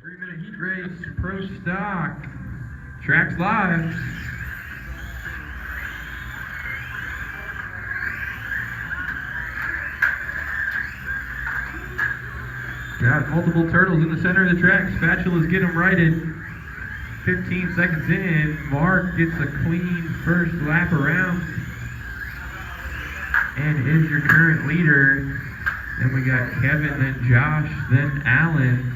3-minute heat race, pro stock, tracks live. Got multiple turtles in the center of the track. Spatulas get them righted. 15 seconds in, Mark gets a clean first lap around and is your current leader. Then we got Kevin, then Josh, then Alan.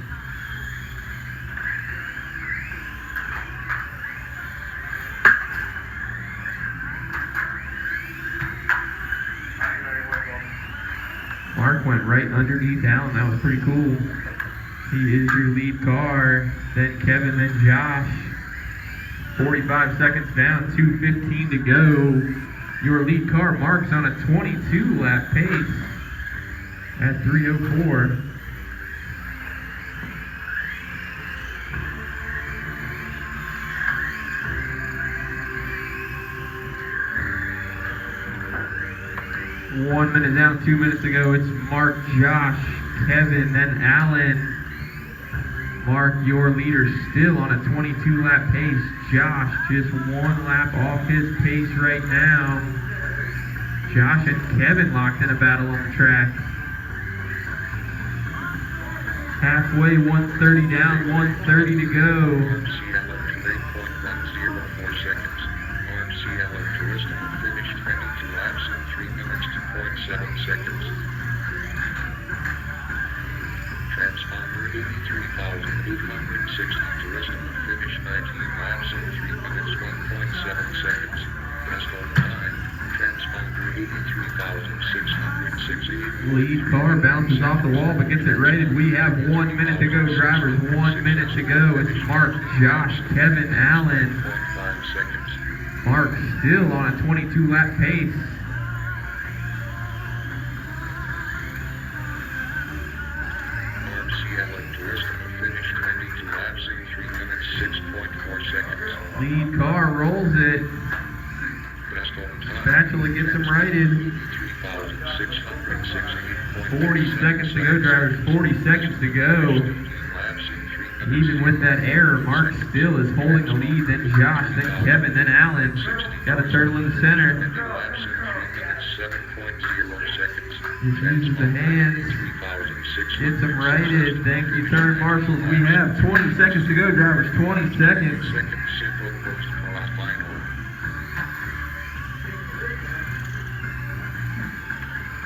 Mark went right underneath Alan. That was pretty cool. He is your lead car. Then Kevin, then Josh. 45 seconds down, 2:15 to go. Your lead car, Mark's on a 22 lap pace at 3:04. One minute down, 2 minutes to go. It's Mark, Josh, Kevin, then Alan. Mark, your leader, still on a 22 lap pace. Josh just 1 lap off his pace right now. Josh and Kevin locked in a battle on the track. Halfway, 130 down, 130 to go. Seconds. Transponder 83,860 to rest on the finish 19 laps in 3 minutes 1.7 seconds. Rest on time. Transponder 83,660. Lead car bounces off the wall but gets it rated. We have 1 minute to go, drivers. 1 minute to go. It's Mark, Josh, Kevin, Alan. 0.5 seconds. Mark still on a 22 lap pace. Lead car rolls it. Spatula gets him righted. 40 seconds to go, drivers. 40 seconds to go. Even with that error, Mark still is holding the lead. Then Josh, then Kevin, then Alan. Got a turtle in the center. Just uses the hands. Gets them righted. Thank you, turn marshals. We have 20 seconds to go, drivers. 20 seconds.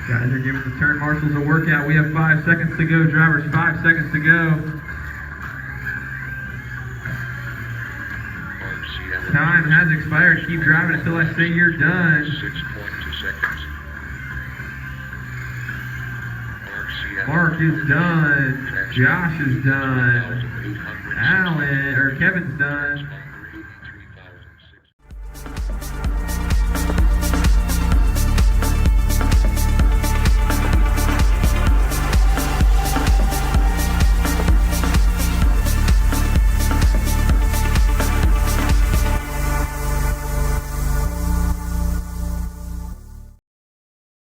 Guys are giving the turn marshals a workout. We have 5 seconds to go, drivers. 5 seconds to go. Time has expired. Keep driving until I say you're done. 6.2 seconds. Mark is done. Josh is done. Alan, or Kevin's done.